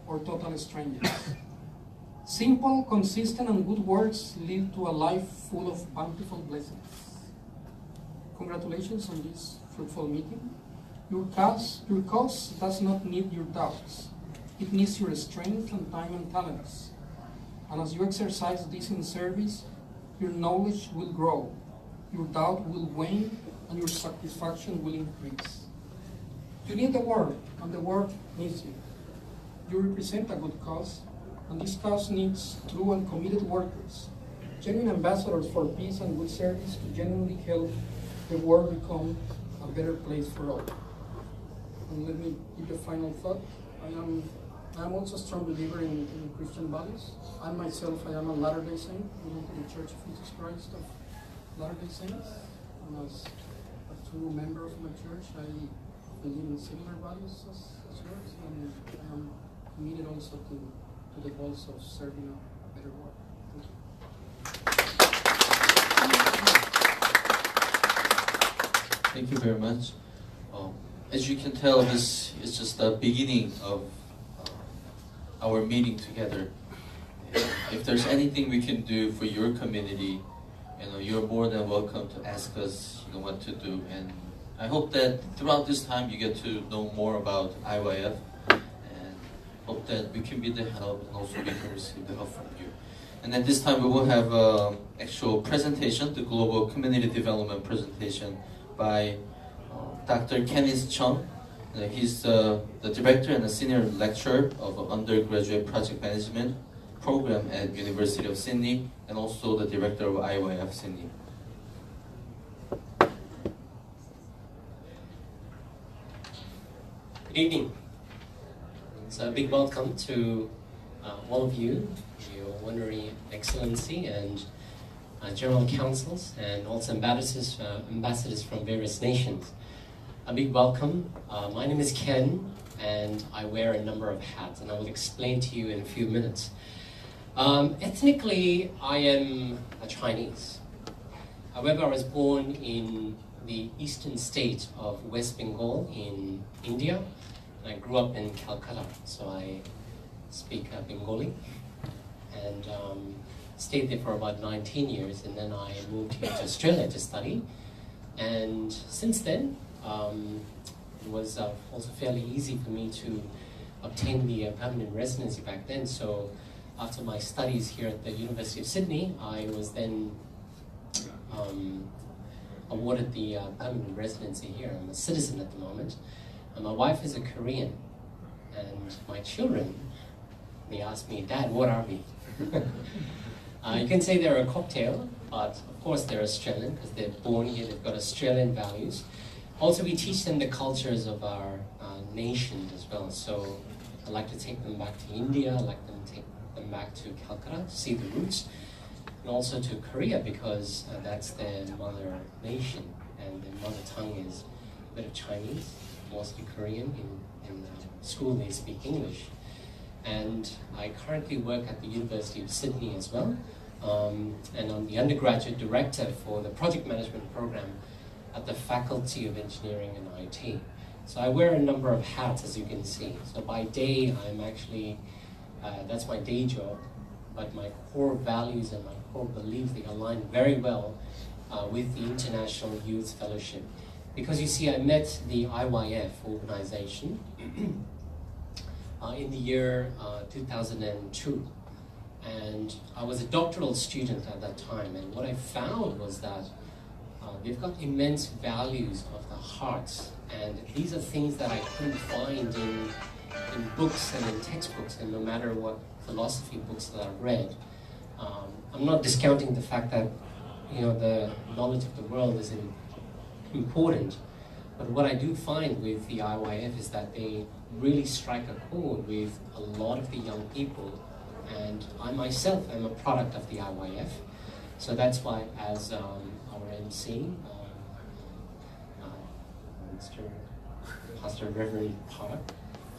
or total strangers. Simple, consistent, and good words lead to a life full of bountiful blessings. Congratulations on this fruitful meeting. Your cause does not need your doubts. It needs your strength and time and talents. And as you exercise this in service, your knowledge will grow, your doubt will wane, and your satisfaction will increase. You need the world, and the world needs you. You represent a good cause, and this cause needs true and committed workers, genuine ambassadors for peace and good service to genuinely help the world become a better place for all. And let me give you a final thought. I am also a strong believer in Christian values. I myself, I am a Latter-day Saint, belong to the Church of Jesus Christ of Latter-day Saints. And as a true member of my church, I believe in similar values as yours, and I am committed also to the goals of serving a better world. Thank you very much. As you can tell, this is just the beginning of our meeting together. If there's anything we can do for your community, you're more than welcome to ask us what to do. And I hope that throughout this time you get to know more about IYF, and hope that we can be the help and also we can receive the help from you. And at this time we will have an actual presentation, the Global Community Development presentation by Dr. Kenneth Chung. He's the director and the senior lecturer of undergraduate project management program at University of Sydney, and also the director of IYF Sydney. Good evening. So a big welcome to all of you, your Honorary Excellency and General Councils, and also ambassadors from various nations. A big welcome. My name is Ken, and I wear a number of hats, and I will explain to you in a few minutes. Ethnically, I am a Chinese. However, I was born in the eastern state of West Bengal in India. I grew up in Calcutta, so I speak Bengali, and stayed there for about 19 years, and then I moved here to Australia to study. And since then, it was also fairly easy for me to obtain the permanent residency back then. So after my studies here at the University of Sydney, I was then awarded the permanent residency here. I'm a citizen at the moment. And my wife is a Korean, and my children, they ask me, Dad, what are we? You can say they're a cocktail, but of course they're Australian because they're born here, they've got Australian values. Also, we teach them the cultures of our nation as well. So I like to take them back to India, I like to take them back to Calcutta to see the roots, and also to Korea because that's their mother nation, and their mother tongue is a bit of Chinese, mostly Korean. In school they speak English. And I currently work at the University of Sydney as well, and I'm the undergraduate director for the project management program at the Faculty of Engineering and IT. So I wear a number of hats, as you can see. So by day, I'm actually, that's my day job, but my core values and my core beliefs, they align very well with the International Youth Fellowship. Because you see, I met the IYF organization in the year 2002. And I was a doctoral student at that time, and what I found was that they've got immense values of the heart, and these are things that I couldn't find in books and in textbooks, and no matter what philosophy books that I've read. I'm not discounting the fact that the knowledge of the world is important, but what I do find with the IYF is that they really strike a chord with a lot of the young people, and I myself am a product of the IYF. So that's why, as our MC, Pastor Reverend Park,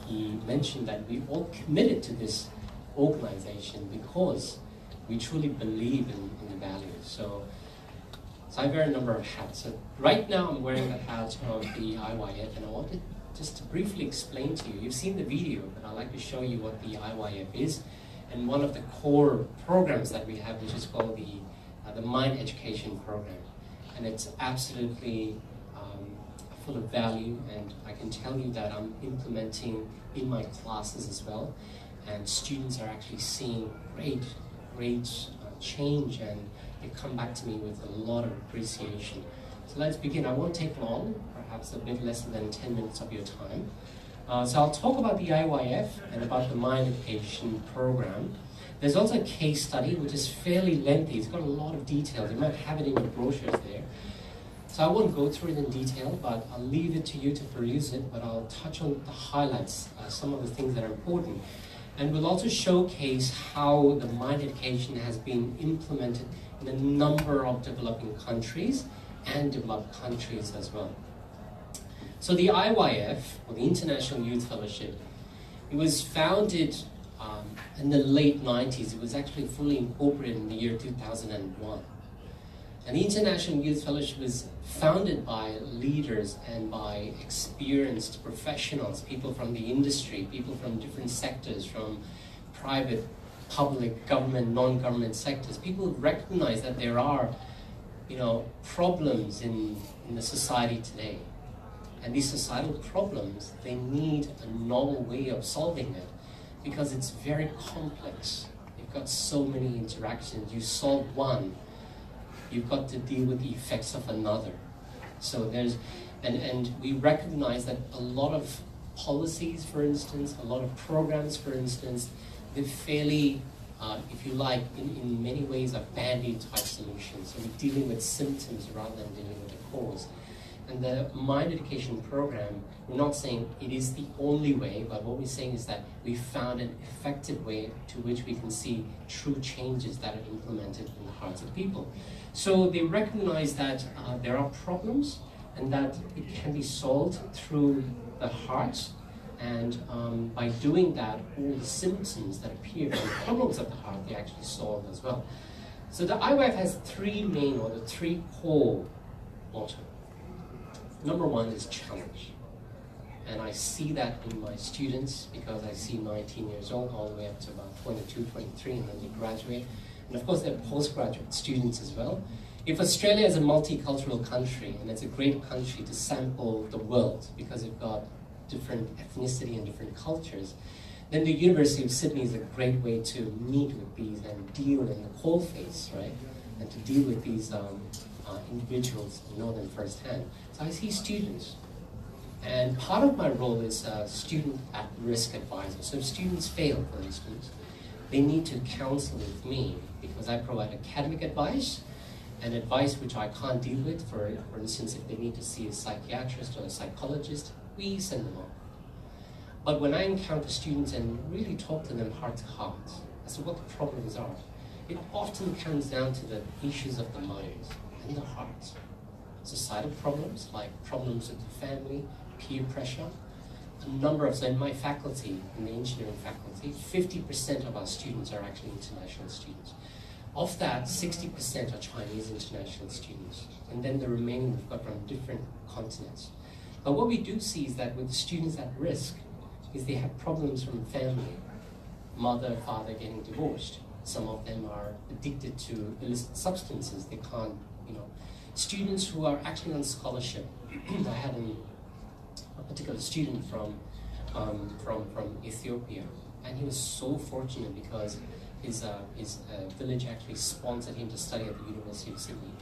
he mentioned that we all committed to this organization because we truly believe in the values. So I wear a number of hats. So right now I'm wearing the hat of the IYF, and I want to just to briefly explain to you, you've seen the video, but I'd like to show you what the IYF is, and one of the core programs that we have, which is called the Mind Education Program. And it's absolutely full of value, and I can tell you that I'm implementing in my classes as well, and students are actually seeing great change, and they come back to me with a lot of appreciation. So let's begin. I won't take long, perhaps a bit less than 10 minutes of your time. So I'll talk about the IYF and about the Mind Education Program. There's also a case study which is fairly lengthy. It's got a lot of details. You might have it in your brochures there. So I won't go through it in detail, but I'll leave it to you to peruse it, but I'll touch on the highlights, some of the things that are important. And we'll also showcase how the Mind Education has been implemented in a number of developing countries and developed countries as well. So the IYF, or the International Youth Fellowship, it was founded in the late 90s. It was actually fully incorporated in the year 2001. And the International Youth Fellowship was founded by leaders and by experienced professionals, people from the industry, people from different sectors, from private, public, government, non-government sectors. People recognize that there are, problems in the society today. And these societal problems, they need a novel way of solving it because it's very complex. You've got so many interactions. You solve one, you've got to deal with the effects of another. So and we recognize that a lot of policies, for instance, a lot of programs, for instance, they're fairly, if you like, in many ways are band-aid type solutions. So we're dealing with symptoms rather than dealing with the cause. And the Mind Education Program, we're not saying it is the only way, but what we're saying is that we found an effective way to which we can see true changes that are implemented in the hearts of people. So they recognize that there are problems and that it can be solved through the heart, and by doing that, all the symptoms that appear from the problems of the heart, they actually solve as well. So the IYF has three core mottos. Number one is challenge. And I see that in my students because I see 19 years old all the way up to about 22, 23, and then they graduate. And of course, they're postgraduate students as well. If Australia is a multicultural country, and it's a great country to sample the world because you've got different ethnicity and different cultures, then the University of Sydney is a great way to meet with these and deal in the coalface, right? And to deal with these individuals and know them firsthand. So I see students, and part of my role is student at-risk advisor. So if students fail, for instance, they need to counsel with me because I provide academic advice and advice which I can't deal with. For instance, if they need to see a psychiatrist or a psychologist, we send them on. But when I encounter students and really talk to them heart to heart as to what the problems are, it often comes down to the issues of the mind and the heart. Societal problems, like problems with the family, peer pressure. So in my faculty, in the engineering faculty, 50% of our students are actually international students. Of that, 60% are Chinese international students. And then the remaining we've got from different continents. But what we do see is that with students at risk, is they have problems from family, mother, father getting divorced. Some of them are addicted to illicit substances. They can't, Students who are actually on scholarship. I had a particular student from Ethiopia, and he was so fortunate because his village actually sponsored him to study at the University of Sydney.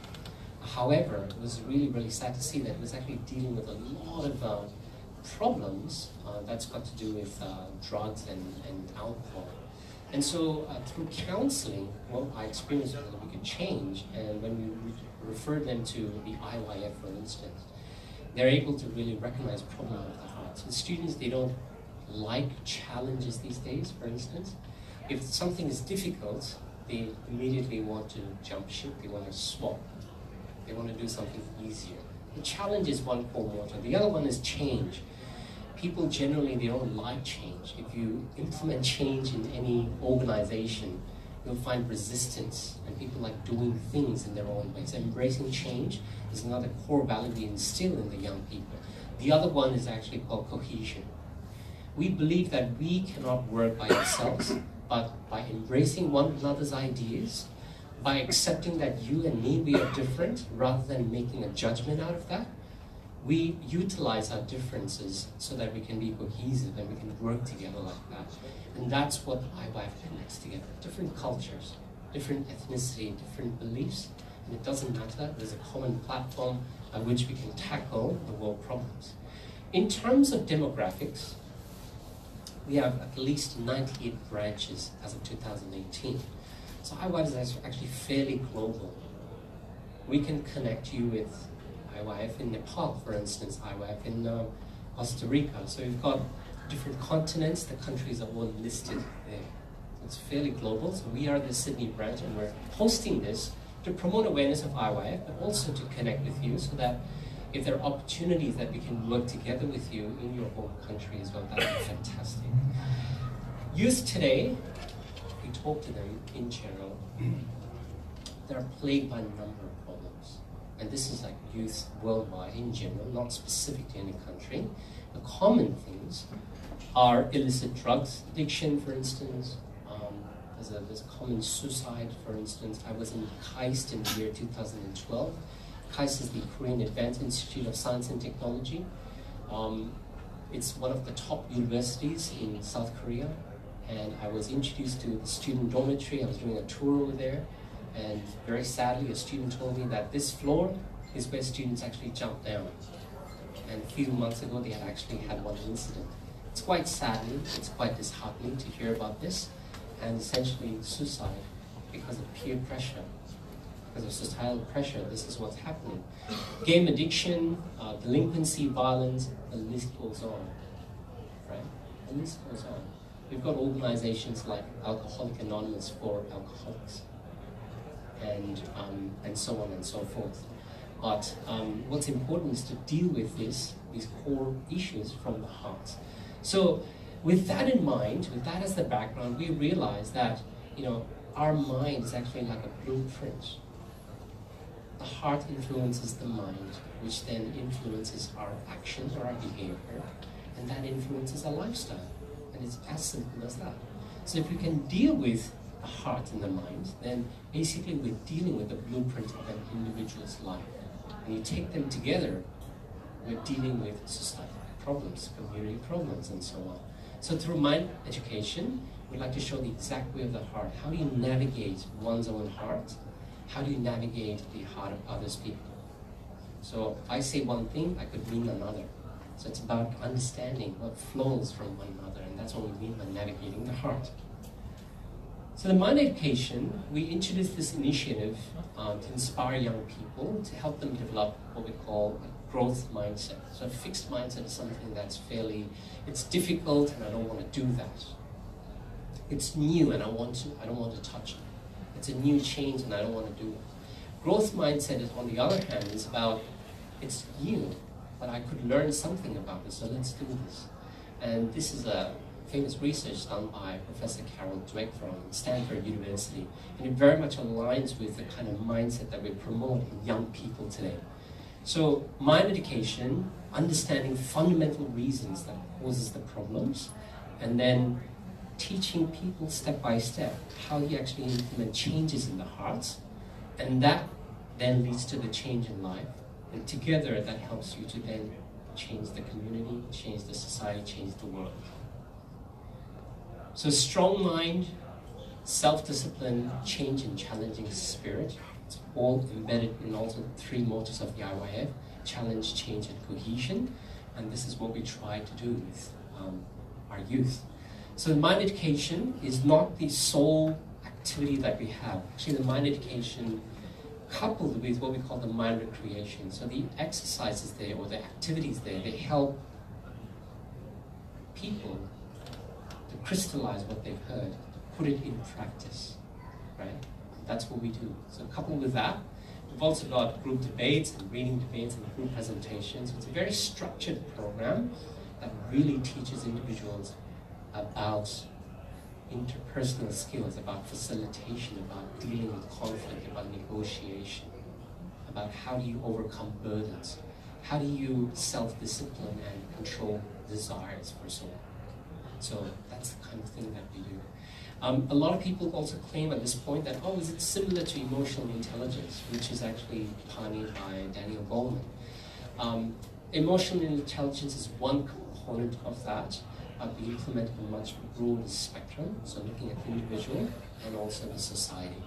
However, it was really, really sad to see that he was actually dealing with a lot of problems that's got to do with drugs and alcohol. And so through counseling, what I experienced was that we could change, and when we referred them to the IYF, for instance, they're able to really recognize problems of the heart. So students, they don't like challenges these days, for instance. If something is difficult, they immediately want to jump ship, they want to swap. They want to do something easier. The challenge is one core motto. The other one is change. People generally, they don't like change. If you implement change in any organization, you'll find resistance, and people like doing things in their own ways. Embracing change is another core value we instill in the young people. The other one is actually called cohesion. We believe that we cannot work by ourselves, but by embracing one another's ideas, by accepting that you and me, we are different, rather than making a judgment out of that, we utilize our differences so that we can be cohesive and we can work together like that. And that's what IYF connects together. Different cultures, different ethnicity, different beliefs, and it doesn't matter. There's a common platform by which we can tackle the world problems. In terms of demographics, we have at least 98 branches as of 2018. So IYF is actually fairly global. We can connect you with IYF in Nepal, for instance, IYF in Costa Rica. So we've got different continents, the countries are all listed there. It's fairly global. So we are the Sydney branch, and we're hosting this to promote awareness of IYF, but also to connect with you so that if there are opportunities that we can work together with you in your home country as well, that would be fantastic. Youth today, we talk to them in general, they're plagued by a number of problems. And this is like youth worldwide in general, not specific to any country. The common things are illicit drugs addiction, for instance. There's a common suicide, for instance. I was in KAIST in the year 2012. KAIST is the Korean Advanced Institute of Science and Technology. It's one of the top universities in South Korea. And I was introduced to the student dormitory. I was doing a tour over there. And very sadly, a student told me that this floor is where students actually jump down. And a few months ago, they had actually had one incident. It's quite saddening, it's quite disheartening to hear about this. And essentially suicide because of peer pressure, because of societal pressure. This is what's happening. Game addiction, delinquency, violence, the list goes on, right? The list goes on. We've got organizations like Alcoholic Anonymous for alcoholics, and so on and so forth. But what's important is to deal with these core issues from the heart. So with that in mind, with that as the background, we realize that our mind is actually like a blueprint. The heart influences the mind, which then influences our actions or our behavior, and that influences our lifestyle. And it's as simple as that. So if we can deal with the heart and the mind, then basically we're dealing with the blueprint of an individual's life. And you take them together, we're dealing with societal problems, community problems, and so on. So through mind education, we'd like to show the exact way of the heart. How do you navigate one's own heart? How do you navigate the heart of others people? So if I say one thing, I could mean another. So it's about understanding what flows from one another, and that's what we mean by navigating the heart. So the mind education, we introduced this initiative to inspire young people, to help them develop what we call a growth mindset. So a fixed mindset is something that's it's difficult, and I don't want to do that. It's new, and I don't want to touch it. It's a new change, and I don't want to do it. Growth mindset is, on the other hand, is about, it's new, but I could learn something about it, so let's do this. And this is a famous research done by Professor Carol Dweck from Stanford University, and it very much aligns with the kind of mindset that we promote in young people today. So mind education, understanding fundamental reasons that causes the problems, and then teaching people step by step how you actually implement changes in the hearts, and that then leads to the change in life, and together that helps you to then change the community, change the society, change the world. So strong mind, self-discipline, change and challenging spirit, it's all embedded in also the three mottos of the IYF: challenge, change, and cohesion. And this is what we try to do with our youth. So the mind education is not the sole activity that we have. Actually, the mind education coupled with what we call the mind recreation. So the exercises there, or the activities there, they help people to crystallize what they've heard, to put it in practice, right? That's what we do. So coupled with that, we've also got group debates and reading debates and group presentations. It's a very structured program that really teaches individuals about interpersonal skills, about facilitation, about dealing with conflict, about negotiation, about how do you overcome burdens, how do you self-discipline and control desires for soul? So that's the kind of thing that we do. A lot of people also claim at this point that, oh, is it similar to emotional intelligence, which is actually pioneered by Daniel Goleman. Emotional intelligence is one component of that, but we implement a much broader spectrum, so looking at the individual and also the society.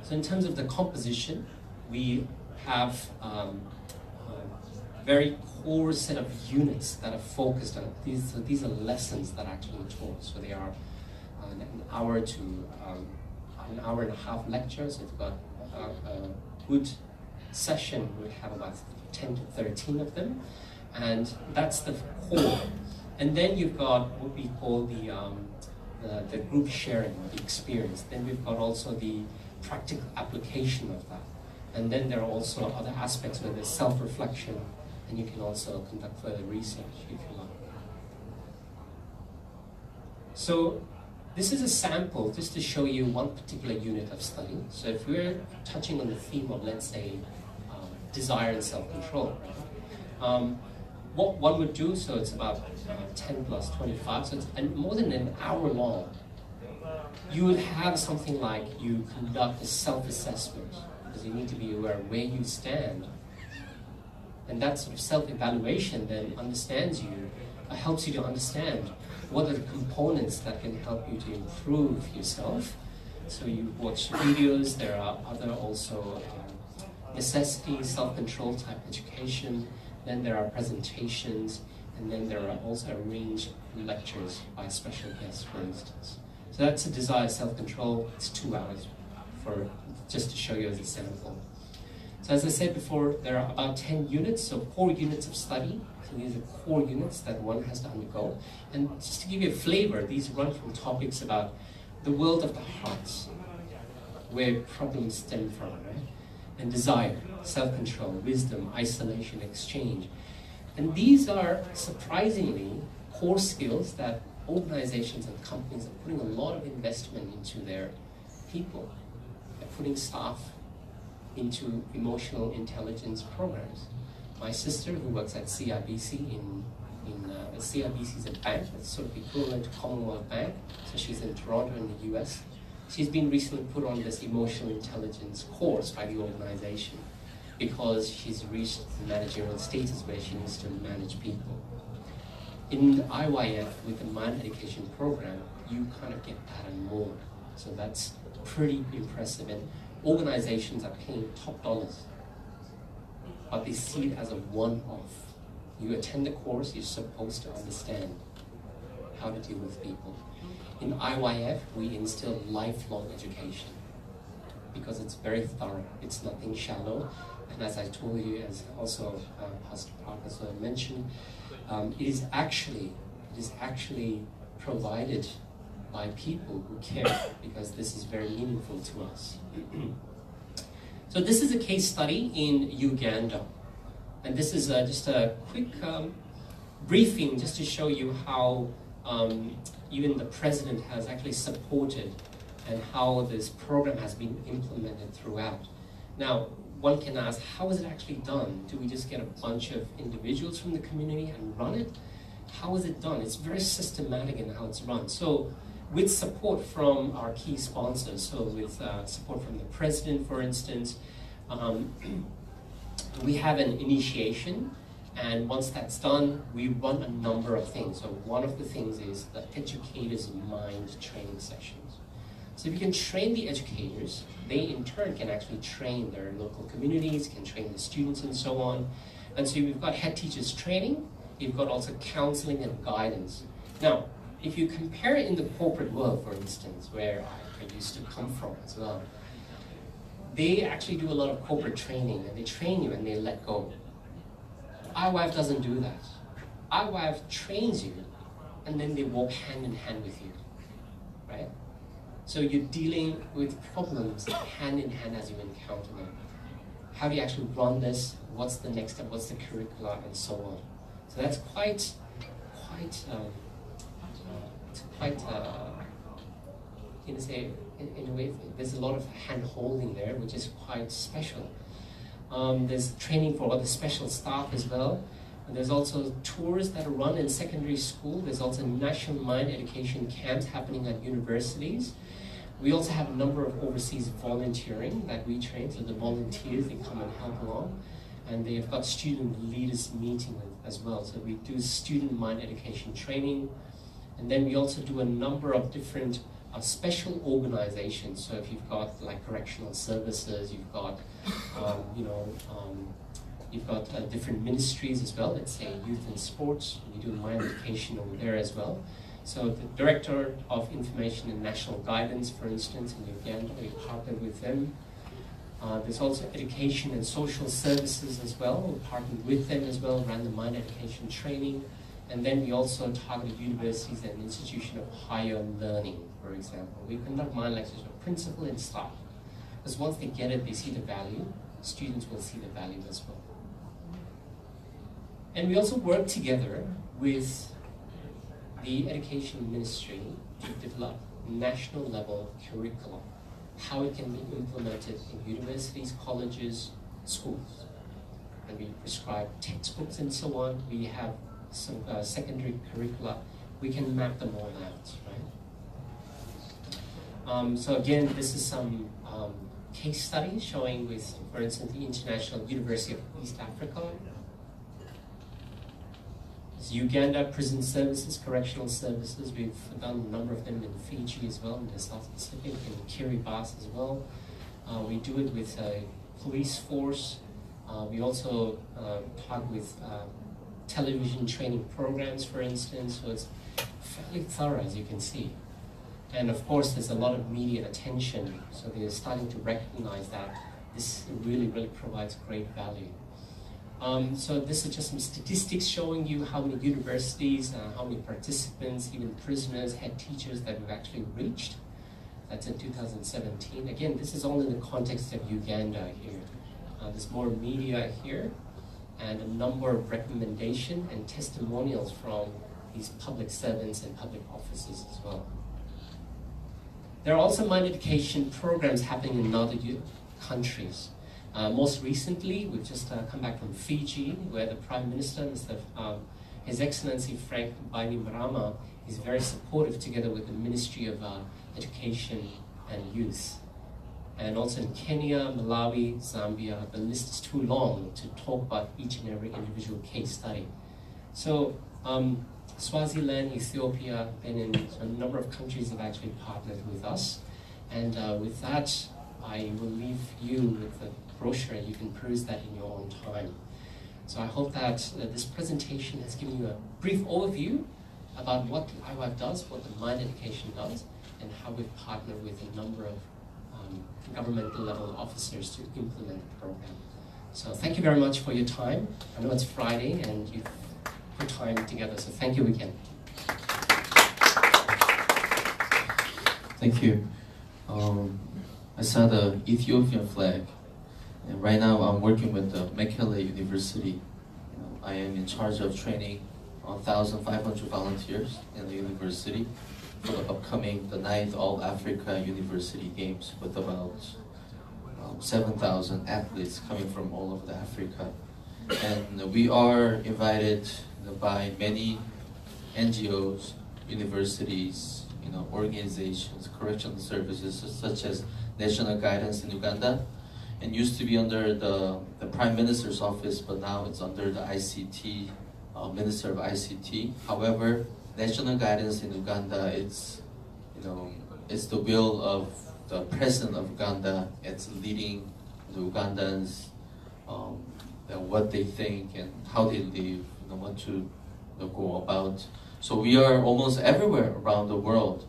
So in terms of the composition, we have a very core set of units that are focused on these. So these are lessons that are actually taught. So they are an hour to an hour and a half lecture. So if you've got a good session, we have about 10 to 13 of them, and that's the core. And then you've got what we call the group sharing, or the experience. Then we've got also the practical application of that. And then there are also other aspects where there's self-reflection, and you can also conduct further research if you like. So this is a sample just to show you one particular unit of study. So if we're touching on the theme of, let's say, desire and self-control, right? What one would do, so it's about 10 plus 25, so it's more than an hour long. You would have something like you conduct a self-assessment, because you need to be aware of where you stand. And that sort of self-evaluation then understands you, helps you to understand what are the components that can help you to improve yourself. So you watch videos, there are other also necessities, self-control type education, then there are presentations, and then there are also arranged lectures by special guests, for instance. So that's a desire self-control. It's 2 hours for just to show you as a sample. So as I said before, there are about 10 units, so core units of study. So these are core units that one has to undergo. And just to give you a flavor, these run from topics about the world of the hearts, where problems stem from, right? And desire, self-control, wisdom, isolation, exchange. And these are surprisingly core skills that organizations and companies are putting a lot of investment into their people. They're putting staff into emotional intelligence programs. My sister, who works at CIBC CIBC is a bank, that's sort of equivalent to Commonwealth Bank, so she's in Toronto in the US. She's been recently put on this emotional intelligence course by the organization because she's reached managerial status where she needs to manage people. In the IYF, with the Mind Education program, you kind of get that and more. So that's pretty impressive. And organizations are paying top dollars, but they see it as a one-off. You attend the course, you're supposed to understand how to deal with people. In IYF, we instill lifelong education because it's very thorough. It's nothing shallow. And as I told you, as also Pastor Parker mentioned, it is actually provided by people who care, because this is very meaningful to us. So this is a case study in Uganda. And this is just a quick briefing just to show you how even the president has actually supported and how this program has been implemented throughout. Now, one can ask, how is it actually done? Do we just get a bunch of individuals from the community and run it? How is it done? It's very systematic in how it's run. So with support from our key sponsors, so with support from the president, for instance, we have an initiation, and once that's done, we run a number of things. So one of the things is the educators' mind training sessions. So if you can train the educators, they in turn can actually train their local communities, can train the students and so on. And so we've got head teachers training, you've got also counseling and guidance. Now, if you compare it in the corporate world, for instance, where I used to come from as well, they actually do a lot of corporate training, and they train you and they let go. IYF doesn't do that. IYF trains you, and then they walk hand in hand with you, right? So you're dealing with problems hand in hand as you encounter them. How do you actually run this? What's the next step? What's the curricula, and so on? So that's quite, in a way, there's a lot of hand-holding there, which is quite special. There's training for other special staff as well. And there's also tours that are run in secondary school. There's also national mind education camps happening at universities. We also have a number of overseas volunteering that we train, so the volunteers, they come and help along. And they've got student leaders meeting as well. So we do student mind education training. And then we also do a number of different special organizations. So if you've got like correctional services, you've got, you've got different ministries as well. Let's say youth and sports. We do mind education over there as well. So the Director of Information and National Guidance, for instance, in Uganda, we partner with them. There's also education and social services as well. We partnered with them as well, ran the mind education training. And then we also targeted universities and institutions of higher learning, for example. We conduct mind lectures for principal and staff. Because once they get it, they see the value, students will see the value as well. And we also work together with the Education Ministry to develop national level curriculum, how it can be implemented in universities, colleges, schools. And we prescribe textbooks and so on. We have some secondary curricula. We can map them all out, right? So again, this is some case studies showing with, for instance, the International University of East Africa. Uganda Prison Services, Correctional Services. We've done a number of them in Fiji as well, in the South Pacific, in Kiribati as well. We do it with police force. We also talk with television training programs, for instance, so it's fairly thorough, as you can see. And of course, there's a lot of media attention, so they're starting to recognize that this really, really provides great value. So this is just some statistics showing you how many universities, how many participants, even prisoners, head teachers that we've actually reached. That's in 2017. Again, this is all in the context of Uganda here. There's more media here, and a number of recommendations and testimonials from these public servants and public officers as well. There are also mind education programs happening in other countries. Most recently, we've just come back from Fiji, where the Prime Minister, His Excellency Frank Bainimarama, is very supportive together with the Ministry of Education and Youth. And also in Kenya, Malawi, Zambia, the list is too long to talk about each and every individual case study. So Swaziland, Ethiopia, Benin, so a number of countries have actually partnered with us. And with that, I will leave you with the brochure. You can peruse that in your own time. So I hope that this presentation has given you a brief overview about what the IYF does, what the mind education does, and how we've partnered with a number of governmental level officers to implement the program. So thank you very much for your time. I know it's Friday and you've put time together, so thank you again. Thank you. I saw the Ethiopian flag, and right now I'm working with the Mekelle University. I am in charge of training 1,500 volunteers in the university for the upcoming, the 9th All-Africa University Games, with about 7,000 athletes coming from all over Africa. And we are invited by many NGOs, universities, organizations, correctional services such as National Guidance in Uganda, and used to be under the Prime Minister's office, but now it's under the ICT, Minister of ICT. However, National Guidance in Uganda, it's the will of the President of Uganda. It's leading the Ugandans, what they think and how they live, what to go about. So we are almost everywhere around the world.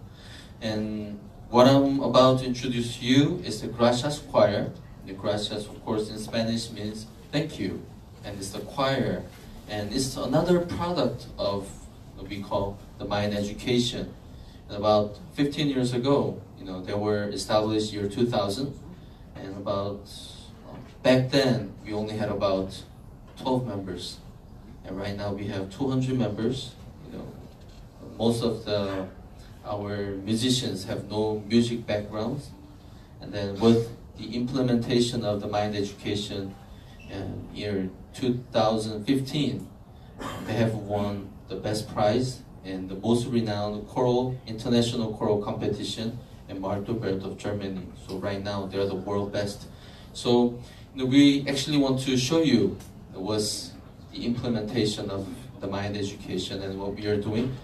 And what I'm about to introduce you is the Gracias Choir. The Gracias, of course, in Spanish means thank you. And it's the choir. And it's another product of what we call the mind education. And about 15 years ago, they were established year 2000. And back then, we only had about 12 members. And right now we have 200 members. Most of our musicians have no music backgrounds. And then with the implementation of the mind education, And year 2015, they have won the best prize in the most renowned choral international choral competition in Magdeburg of Germany. So right now they're the world best. So we actually want to show you what's the implementation of the Mind education and what we are doing.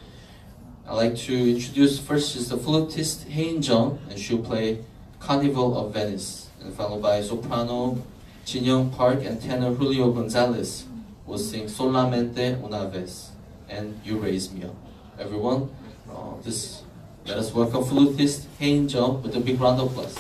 I'd like to introduce first is the flautist Hein Jung, and she'll play Carnival of Venice, and followed by soprano Jin Young Park and tenor Julio Gonzalez will sing Solamente una vez and You Raise Me Up. Everyone, let us welcome flautist Hein Jung with a big round of applause.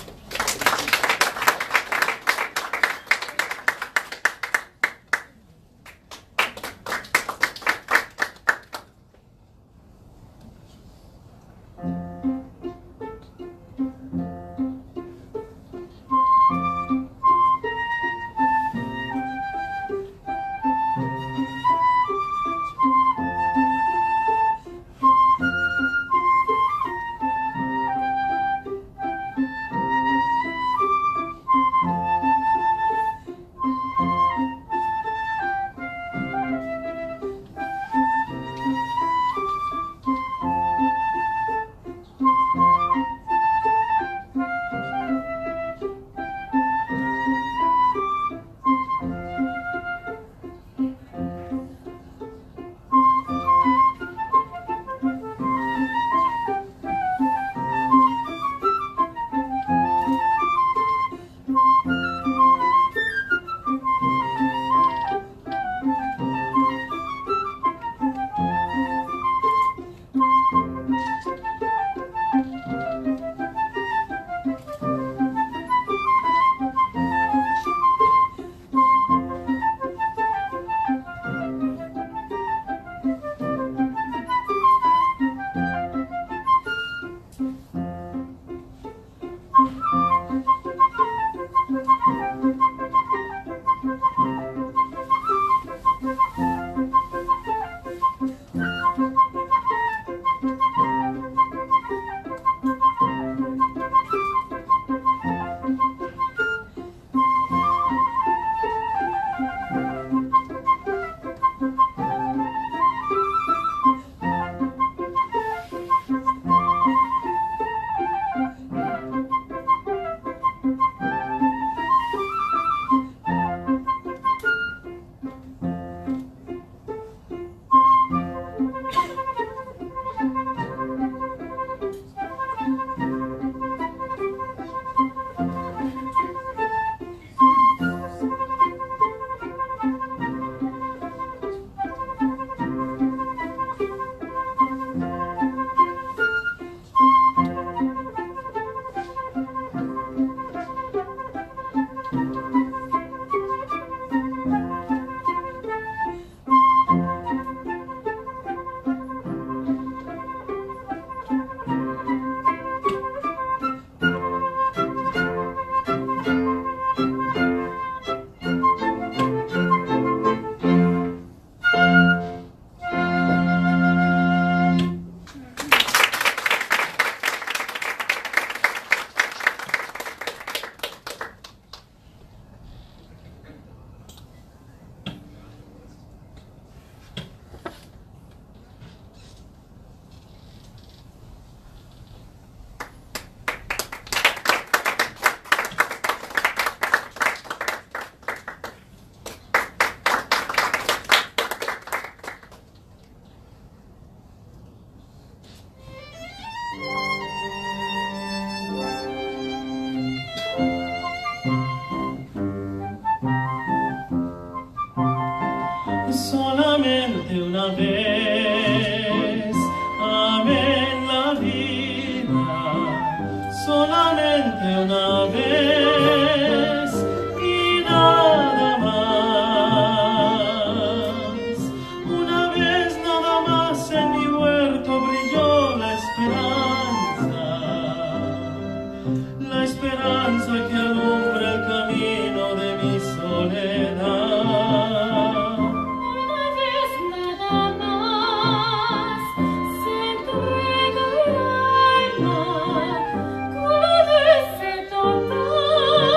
Solamente una vez amé en la vida, solamente una vez y nada más. Una vez nada más en mi huerto brilló la esperanza que alumbra el camino de mi soledad. Total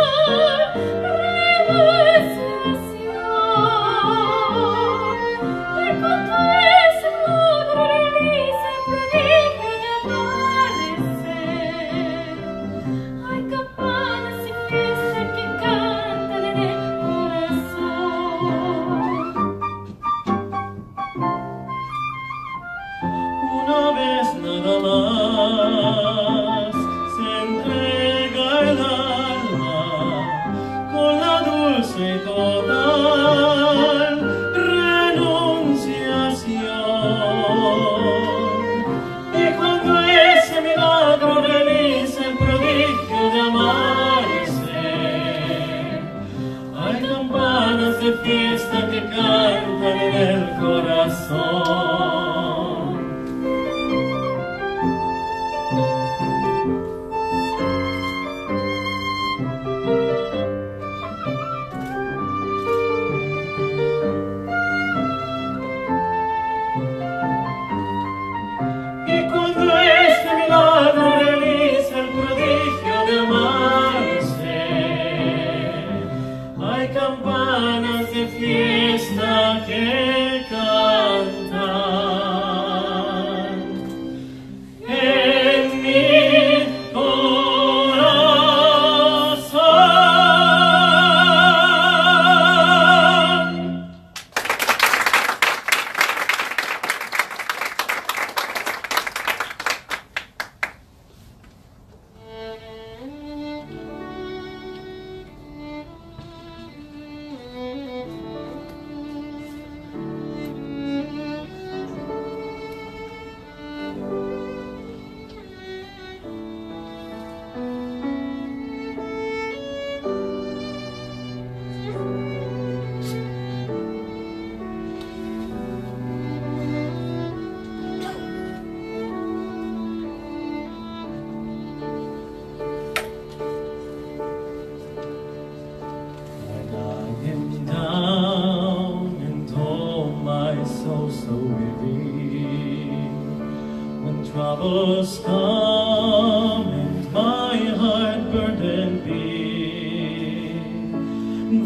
troubles come and my heart burdened be,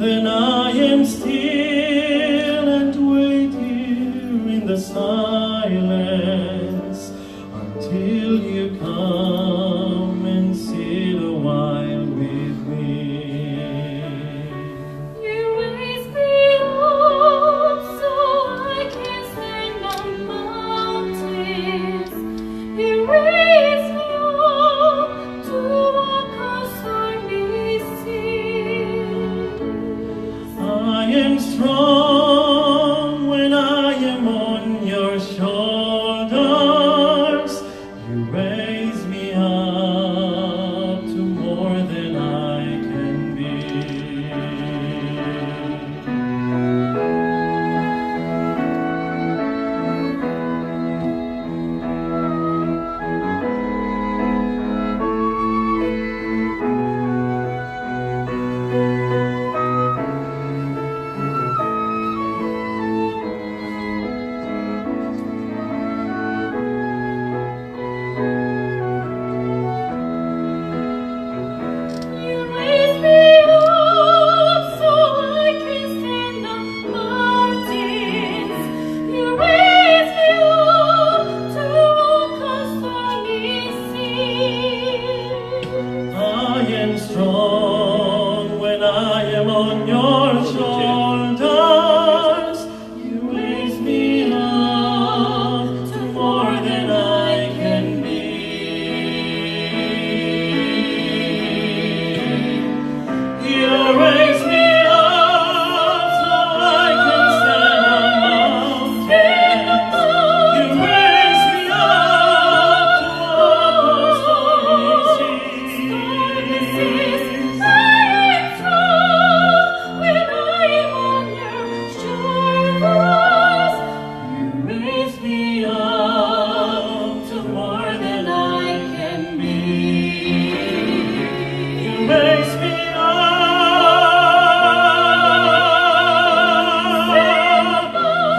then I am still and wait here in the silence until you come and sit a while with me. You raise me up so I can stand on mountains. You raise me up to walk on stormy seas. I am strong when I am on your shoulders. You raise me up to more than I can be. You raise me up so I can stand on mountains. You raise me up to walk on stormy seas. I am strong when I am on your shoulders. You raise me up to more than I can be. You raise me up so I can stand on mountains. You raise me up to walk on stormy seas. I am strong when I am on your shoulders. You raise me up to more than I can be. You raise me up.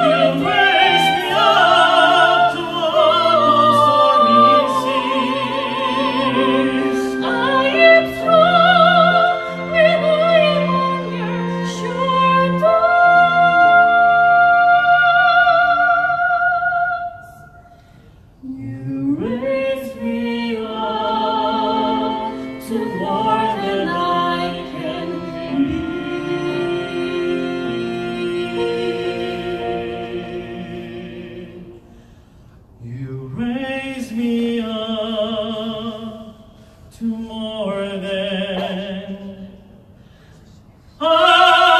You raise me up to walk on stormy seas. I am strong when I am on your shoulders. You raise me up to more than I can be. You raise me up to more than I can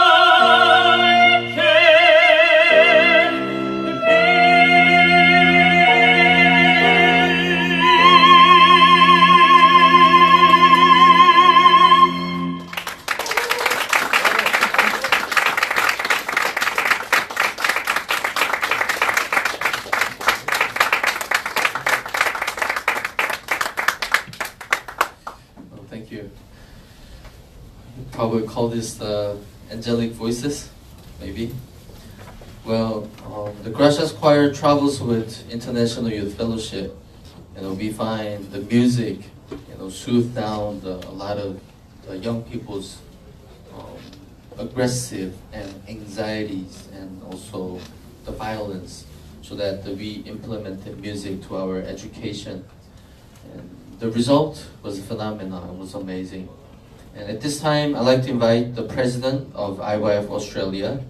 Well, thank you. You'd probably call this the angelic voices, maybe. Well, the Gracias Choir travels with International Youth Fellowship. We find the music, soothe down a lot of the young people's aggressive and anxieties and also the violence, so that we implemented music to our education. And the result was phenomenal. It was amazing. And at this time, I'd like to invite the president of IYF Australia,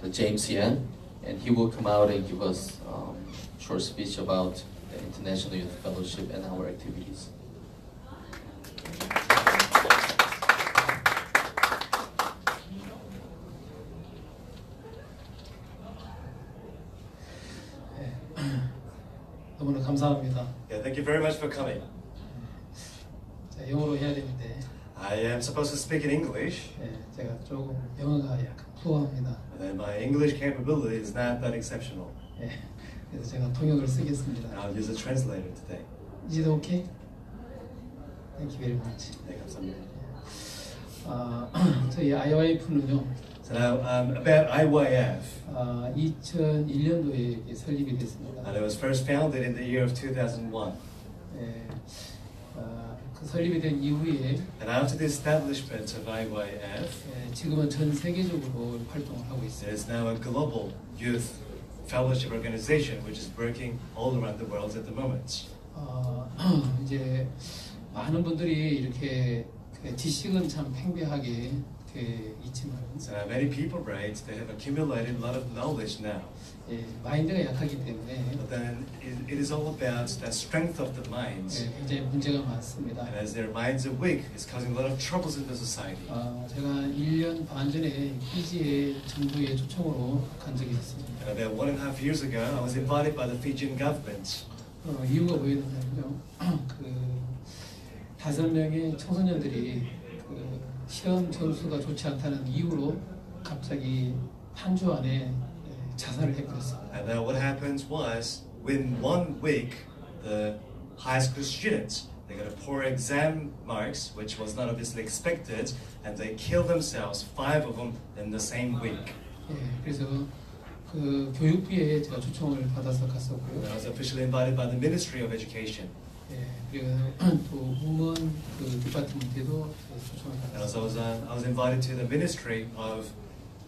the James Yan, and he will come out and give us a short speech about the International Youth Fellowship and our activities. 너무나 감사합니다. Yeah, thank you very much for coming. 자, 영어로 해야 되는데 I am supposed to speak in English, 제가 조금 영어가 약간 부족합니다. and my English capability is not that exceptional. 그래서 제가 통역을 쓰겠습니다. I'll use a translator today. Is it okay? Thank you very much. 네, 감사합니다. 저희 IYF는요, So now, about IYF. 2001년도에 설립이 됐습니다. And it was first founded in the year of 2001. 예, 그 설립이 된 이후에 And after the establishment of IYF, 예, 지금은 전 세계적으로 활동을 하고 there 있어요. is now a global youth fellowship organization which is working all around the world at the moment. 이제 많은 분들이 이렇게 그 지식은 참 팽배하게 있지만 So many people write, they have accumulated a lot of knowledge now. 예, 마인드가 약하기 때문에 But then it is all about the strength of the minds. 예, 굉장히 문제가 많습니다. And as their minds are weak, it's causing a lot of troubles in the society. 제가 1년 반 전에 피지의 정부의 초청으로 간 적이 있습니다. And about 1.5 years ago, I was invited by the Fijian government. 이유가 뭐였냐면요. 그 5명의 청소년들이 그 시험 점수가 좋지 않다는 이유로 갑자기 한 주 안에 자살을 해버렸습니다. And then what happened was, within 1 week, the high school students, they got a poor exam marks, which was not obviously expected, and they killed themselves, 5 of them, in the same week. 예, 그래서 그 교육부에 제가 초청을 받아서 And 갔었고요. I was officially invited by the Ministry of Education. 예, 그리고 또 우먼 그 디파트먼트에도 초청을 And also 받았습니다. I was invited to the Ministry of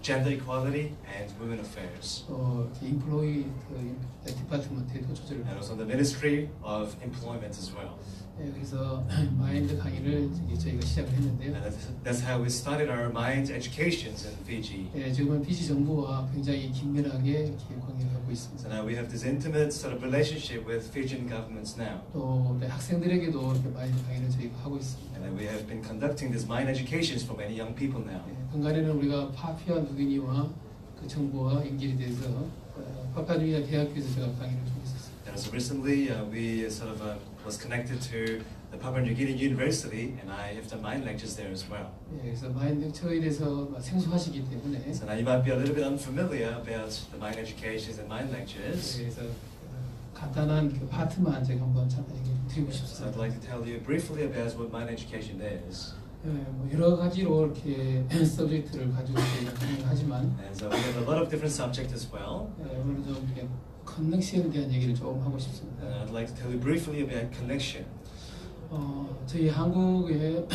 Gender Equality and Women Affairs. 또 인플로이 그 디파트먼트에도 초청을 And also 받았습니다. the Ministry of Employment as well. 예, 그래서 마인드 강의를 저희가 시작을 했는데요. And that's how we started our mind educations in Fiji. 예, 지금은 피지 정부와 굉장히 긴밀하게 이렇게 관계를 하고 So 있습니다. now we have this intimate sort of relationship with Fijian governments now. 또 학생들에게도 이렇게 마인드 강의를 저희가 하고 있습니다. And then we have been conducting these mind educations for many young people now. 예, 근간에는 우리가 파피아 누기니와 그 정부와 연결이 돼서 파피아 누기니아 대학교에서 제가 강의를 좀 했었습니다. And so recently we sort of was connected to the Papua New Guinea University, and I have done mind lectures there as well. 예, 그래서 마인드 lecture에 대해서 생소하시기 때문에 So now you might be a little bit unfamiliar about the mind educations and mind lectures. 그래서 간단한 그 파트만 제가 한번 잠깐 얘기 드리고 So I'd 싶습니다. like to tell you briefly about what mind education is. 예, 뭐 여러 가지로 이렇게 서브젝트를 가지고 저희가 강의를 하지만 And so we have a lot of different subjects as well. 오늘 좀 이렇게 커넥션에 대한 얘기를 좀 하고 싶습니다. And I'd like to tell you briefly about connection. 저희 한국에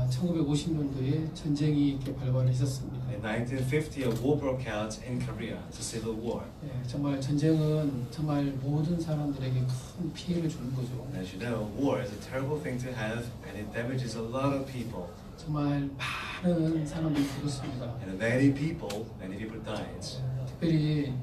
1950년도에 전쟁이 이렇게 발발을 했었습니다. In 1950, a war broke out in Korea. It's a civil war. 예, 정말 전쟁은 정말 모든 사람들에게 큰 피해를 주는 거죠. And as you know, war is a terrible thing to have, and it damages a lot of people. 정말 많은 사람들이 죽었습니다. And many people died. 특별히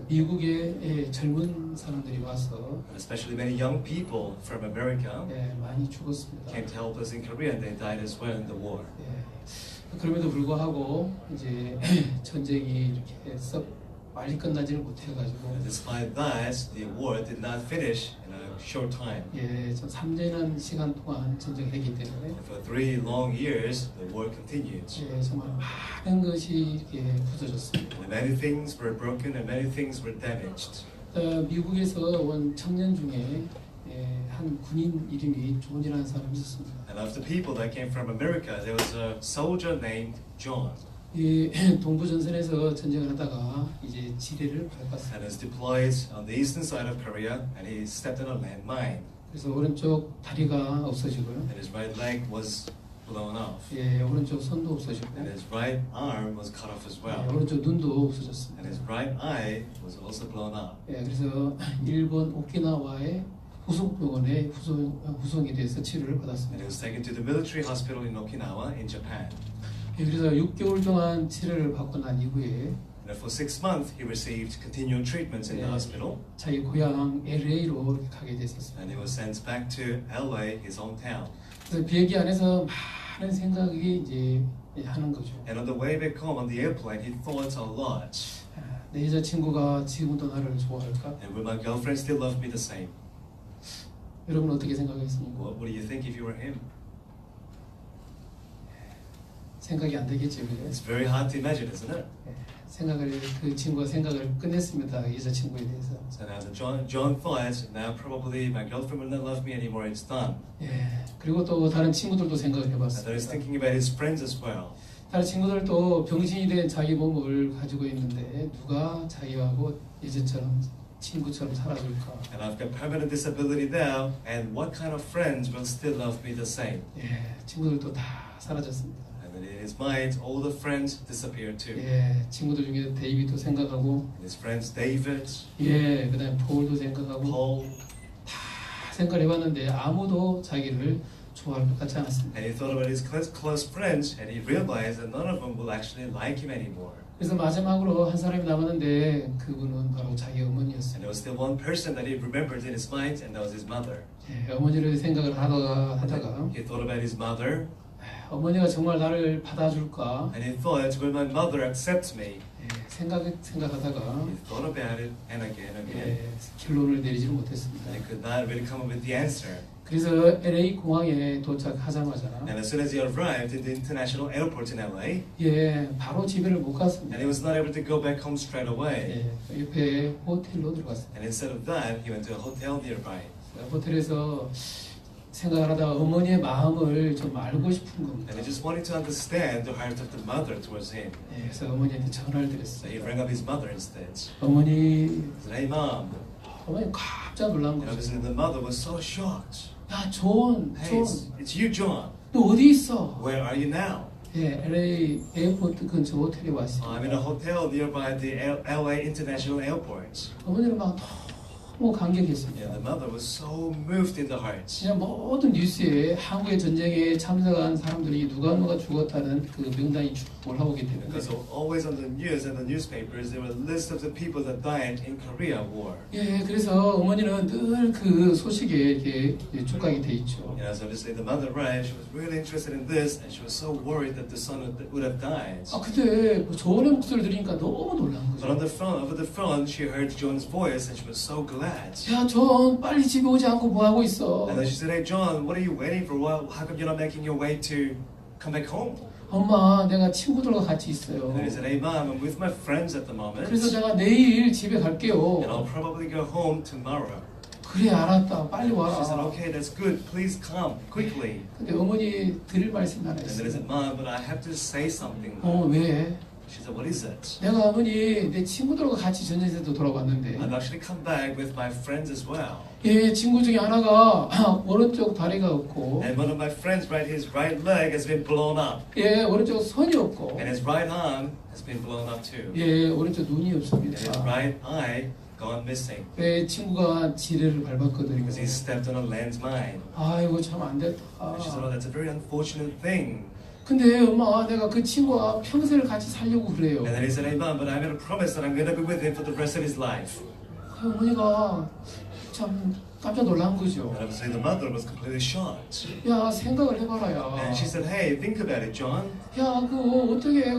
미국의 젊은 사람들이 와서 And especially many young people from America 많이 죽었습니다. came to help us in Korea, and they died as well in the war. 예, 그럼에도 불구하고 이제 전쟁이 이렇게 썩 빨리 끝나지를 못해가지고 And despite that, the war did not finish in a short time. 예, 좀 3년이라는 시간 동안 전쟁을 했기 때문에 And for 3 long years, the war continued. 예, 정말 많은 것이 이렇게 부서졌습니다. And many things were broken, and many things were damaged. 미국에서 온 청년 중에 한 군인 이름이 존이라는 사람이 있었습니다. And of the people that came from America, there was a soldier named John. 이 동부 전선에서 전쟁을 하다가 이제 지뢰를 밟았어요. And is deployed on the eastern side of Korea, and he stepped on a landmine. 그래서 오른쪽 다리가 없어지고요. And his right leg was blown off. 예, 오른쪽 손도 없어지고, And his right arm was cut off as well. 오른쪽 눈도 없어졌습니다. And his right eye was also blown up. 예, 그래서 일본 오키나와의 후속병원에 후송이 돼서 치료를 And 받았습니다. he was taken to the military hospital in Okinawa in Japan. 예, 그래서 6개월 동안 치료를 받고 난 이후에 And for 6 months, he received continual treatments in the hospital. 자기 고향 LA로 이렇게 가게 됐었습니다. And he was sent back to LA, his hometown. 그래서 비행기 안에서 많은 생각이 이제 하는 거죠. And on the way back home on the airplane, he thought a lot. 내 여자친구가 지금도 나를 좋아할까? And will my girlfriend still love me the same? 여러분 어떻게 생각하겠습니까? What do you think if you were him? 생각이 안 되겠죠, 그죠? It's very hard to imagine, isn't it? 그 친구가 생각을 끝냈습니다, 여자친구에 대해서. So now the John thought, now probably my girlfriend will not love me anymore, it's done. 예. 그리고 또 다른 친구들도 생각을 And then he's 해봤습니다. thinking about his friends as well. 다른 친구들도 병신이 된 자기 몸을 가지고 있는데 누가 자기하고 예전처럼 친구처럼 살아줄까? And I've got permanent disability now, and what kind of friends will still love me the same? 예, 친구들도 다 사라졌습니다. And then in his mind, all the friends disappeared too. 예, 친구들 중에 데이비도 생각하고, And his friends David, 예, 그다음에 폴도 생각하고 Paul, 다 생각해봤는데 아무도 자기를 좋아할 것 같지 않았습니다. and he thought about his close friends, and he realized that none of them will actually like him anymore. 그래서 마지막으로 한 사람이 남았는데 그분은 바로 자기 And 어머니였어요. there was still one person that he remembered in his mind, and that was his mother. 예, 어머니를 생각을 하다가 He thought about his mother, 어머니가 정말 나를 받아줄까? and he thought, will my mother accept me? 예, 생각하다가 He thought about it, and again, 예, 결론을 내리지를 못했습니다. And he could not really come up with the answer. 그래서 LA 공항에 도착하자마자 And as soon as he arrived in the international airport in LA, 예, 바로 집에를 못 and 갔습니다. he was not able to go back home straight away. 예, 옆에 호텔로 들어갔습니다. And instead of that, he went to a hotel nearby. 호텔에서 생각을 하다가 어머니의 마음을 좀 알고 싶은 겁니다. And he just wanted to understand the heart of the mother towards him. 예, 그래서 어머니한테 전화를 So he 드렸어요. rang up his mother instead. 어머니, He said, hey mom. 어머니 깜짝 놀란 And 거죠. obviously the mother was so shocked. 야, 존, Hey, it's you, John. 너 어디 있어? Where are you now? 예, LA 에어포트 근처 호텔에 왔어요. I'm in a hotel nearby the LA International Airport. 어머니는 막 너무 감격했습니다. Yeah, the mother was so moved in the heart. 그냥 모든 뉴스에 한국의 전쟁에 참석한 사람들이 누가 죽었다는 그 명단이 쭉 올라오기 때문에 Because always on the news and the newspapers, there were lists of the people that died in Korea War. 예, 그래서 어머니는 늘 그 소식에 이렇게 촉각이 돼 있죠. You know, so obviously the mother arrived, she was really interested in this, and she was so worried that the son would have died. 아, 근데 조언의 목소리를 들으니까 너무 놀란 But on 거죠. the phone, over the phone, she heard John's voice, and she was so glad. 야, 존, 빨리 집에 오지 않고 뭐 하고 있어? And then she said, "Hey John, what are you waiting for? How come you're not making your way to come back home?" 엄마, 내가 친구들과 같이 있어요. And he said, "Hey mom, I'm with my friends at the moment, 그래서 제가 내일 집에 and 갈게요. I'll probably go home tomorrow." 그래, 알았다. 빨리 She said, 와라. "Okay, that's good. Please come quickly." 근데 어머니 드릴 말씀이 하나 And then he 있어요. said, "Mom, but I have to say something." 왜? She said, "What is it?" 내가 어머니 내 친구들과 같이 전쟁에서도 돌아왔는데 I've actually come back with my friends as well. 예, 친구 중에 하나가 오른쪽 다리가 없고 And one of my friends, right, his right leg has been blown up, 예, 오른쪽 손이 없고 and his right arm has been blown up too, 예, 오른쪽 눈이 and his 없습니다. right eye gone missing 예, 친구가 지뢰를 밟았거든요. because he stepped on a landmine. 아이고 참 안 됐다. And she said, "Oh, that's a very unfortunate thing." 근데 엄마 내가 그 친구와 평생을 같이 살려고 그래요. And then he said, "Hey mom, but I made a promise that I'm going to be with him for the rest of his life." 그 어머니가 참 깜짝 놀란 거죠. And obviously the mother was completely shocked. 야, 생각을 해봐라야. And she said, "Hey, think about it, John. 야, 그 어떻게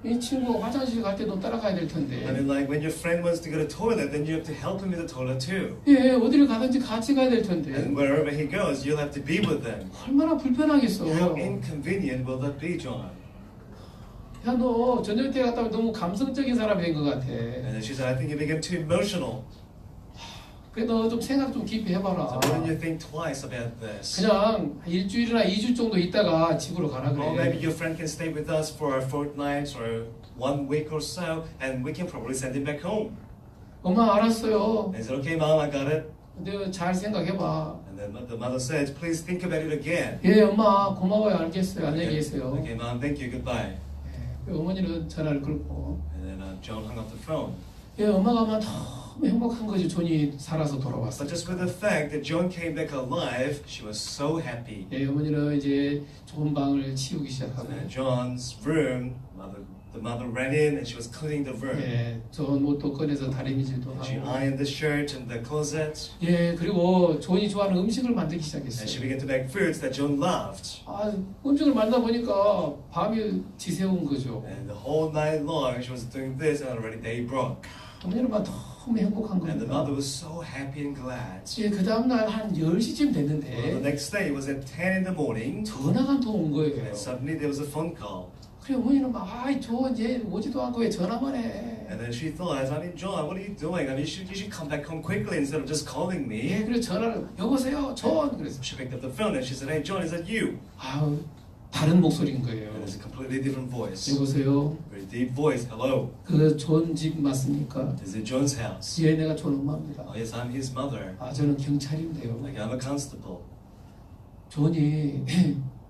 이 친구 화장실 갈 때도 따라가야 될 I 텐데. mean, like when your friend wants to go to the toilet, then you have to help him in the toilet too. 예, 어디를 가든지 같이 가야 될 텐데. And wherever he goes, you'll have to be with them. 얼마나 불편하겠어. How inconvenient will that be, John?" 야, 너 전쟁 때 갔다 오면 너무 감성적인 사람이 된 것 같아. And then she said, "I think you became too emotional. 그래, 너 좀 생각 좀 깊이 해봐라. So why don't you think twice about this? 그냥 일주일이나 2주 정도 있다가 집으로 가라 Or maybe 그래. your friend can stay with us for a fortnight or 1 week or so, and we can probably send him back home." 엄마 알았어요. And he said, "Okay, mom, I got it." 근데 잘 생각해봐. And then the mother said, "Please think about it again." 예, 엄마 고마워요. 알겠어요. 안녕히 계세요. Okay, mom, thank you, goodbye. 예, 어머니는 전화를 끊고. And then John hung up the phone. 예, 엄마가 아마 너무 행복한 거지. 존이 살아서 돌아왔어. But just with the fact that John came back alive, she was so happy. 예, 어머니는 이제 좋은 방을 치우기 시작하고. And in John's room, the mother ran in and she was cleaning the room. 예, 좋은 옷도 꺼내서 다리미질도 And she 하고. ironed the shirt and the closet. 예, 그리고 존이 좋아하는 음식을 만들기 And she 시작했어요. began to make foods that John loved. 아, 음식을 만들다 보니까 밤이 지새운 거죠. And the whole night long she was doing this and already day broke. 어머니는 막 너무 행복한 And the 겁니다. mother was so happy and glad. 예, 그 다음날 한 10시쯤 Well, the 됐는데 next day it was at 10 in the morning. 전화가 한 통 온 거예요. And suddenly there was a phone call. 그래 어머니는 막 아이 저 이제 오지도 않고 왜 전화만 해. And then she thought, I mean, John, what are you doing? I mean, you should come back home quickly instead of just calling 예, me. 그래 전화를 여보세요 존 그래서 She picked up the phone and she said, "Hey, John, is that you?" 아우 다른 목소리인 거예요. And it's a completely different voice. 여보세요. Very deep voice. Hello. 그 존 집 맞습니까? Is it John's house? 예, 내가 존 엄마입니다. Oh, yes, I'm his mother. 아, 저는 경찰인데요. Like, I'm a constable. 존이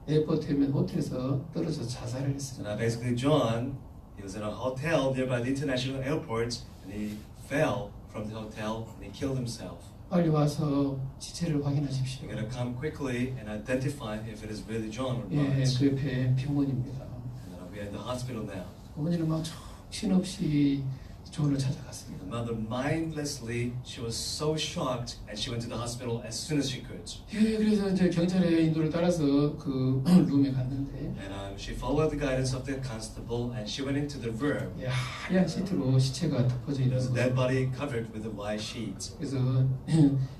에어포트면 호텔에서 떨어져 자살을 So 했어요. now basically John, he was in a hotel nearby the international airport and he fell from the hotel and he killed himself. 빨리 와서 시체를 확인하십시오. You're going to come quickly and identify if it is really John or 예, not. 그 옆에 병원입니다. And we are in the hospital now. 어머니는 막 정신없이 존을 찾아갔습니다. The mother mindlessly, she was so shocked and she went to the hospital as soon as she could. 예, 그래서 이제 경찰의 인도를 따라서 그 룸에 갔는데 And she followed the guidance of the constable and she went into the room. 예, 하얀 시트로 시체가 덮어져 There 있는 was a 거예요. dead body covered with a white sheet. 그래서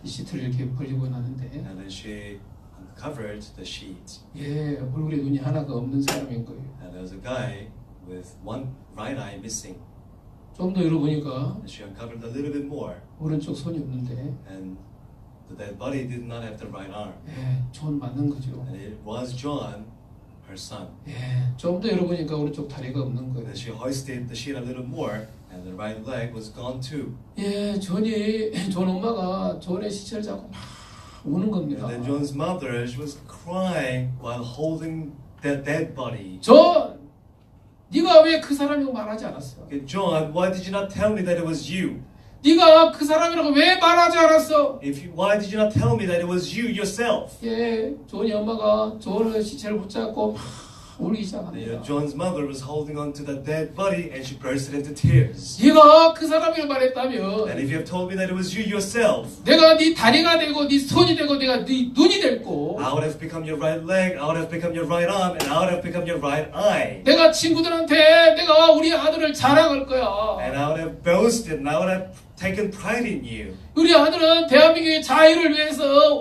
이 시트를 이렇게 벌리고 나는데 And then she uncovered the sheet. 예, 얼굴에 눈이 하나가 없는 사람인 거예요. And there was a guy with one right eye missing. 좀 더 열어보니까 And she uncovered a little bit more. 오른쪽 손이 없는데 And the dead body did not have the right arm. 예, 존 맞는 거죠. And it was John, her son. 예, 좀 더 열어보니까 오른쪽 다리가 없는 And 거예요. then she hoisted the sheet a little more and the right leg was gone too. 예, 존 엄마가 존의 시체를 잡고 막 우는 And 겁니다. then John's mother, she was crying while holding the dead body. 존! 네가 왜 그 사람이라고 말하지 않았어? Okay, John, why did you not tell me that it was you? 네가 그 사람이라고 왜 말하지 않았어? Why did you not tell me that it was you yourself? 예, 존이 엄마가 존의 시체를 붙잡고 막 울기 시작합니다. John's mother was holding on to the dead body and she burst into tears. 네가 그 사람이라고 말했다면 And if you have told me that it was you yourself, 내가 네 다리가 되고 네 손이 되고 내가 네 눈이 됐고 I would have become your right leg, I would have become your right arm, and I would have become your right eye. 내가 친구들한테 내가 우리 아들을 자랑할 거야. And I would have boasted and I would have taken pride in you. 우리 아들은 대한민국의 자유를 위해서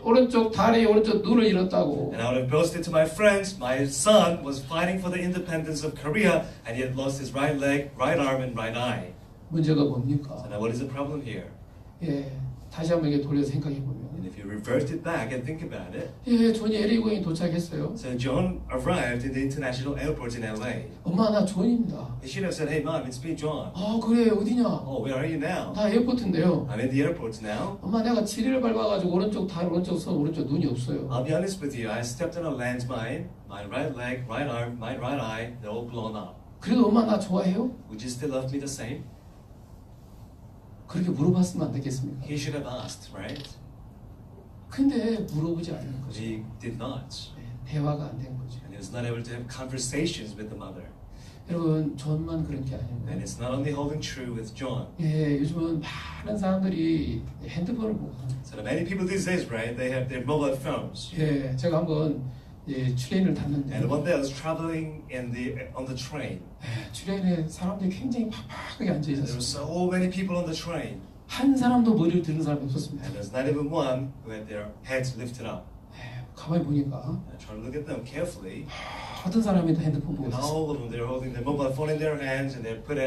오른쪽 다리, 오른쪽 눈을 잃었다고. And I would have boasted to my friends, my son was fighting for the independence of Korea and he had lost his right leg, right arm, and right eye. 문제가 So 뭡니까? now what is the problem here? 예, 다시 한번 이게 돌려서 생각해 보면, And if you revert it back and think about it, 예, 존이 LA공항에 도착했어요. so John arrived in the international airport in LA. 엄마 나 존입니다. He should have said, hey mom, it's me, John. 아 그래 어디냐? Oh, where are you now? 나 에어포트인데요. I'm in the airport now. 엄마 내가 지뢰를 밟아가지고 오른쪽 다리, 오른쪽 손, 오른쪽 눈이 없어요. I'll be honest with you, I stepped on a landmine, my right leg, right arm, my right eye, they're all blown up. 그래도 엄마 나 좋아해요? Would you still love me the same? 그렇게 물어봤으면 안 되겠습니까? He should have asked, right? 근데 물어보지 않는 But 거죠. he did not. 네, 대화가 안 된 거죠. And he was not able to have conversations with the mother. 여러분 존만 그런 게 And 아닙니다. it's not only holding true with John. 예, 요즘은 많은 사람들이 핸드폰을 보고 합니다. So the many people these days, right, they have their mobile phones. 예, 제가 한번 예, 트레인을 탔는데 And one day I was traveling on the train. 예, 트레인에 사람들이 굉장히 팍팍하게 앉아 And there were 있었습니다. so many people on the train. 한 사람도 머리를 드는 사람이 없었습니다. And there's not even one who had their heads lifted up. 예, 가만히 보니까 I try to look at them carefully. 어떤 사람이 다 핸드폰 보고 And 있었어요. all of them, they're holding their mobile phone in their hands and they put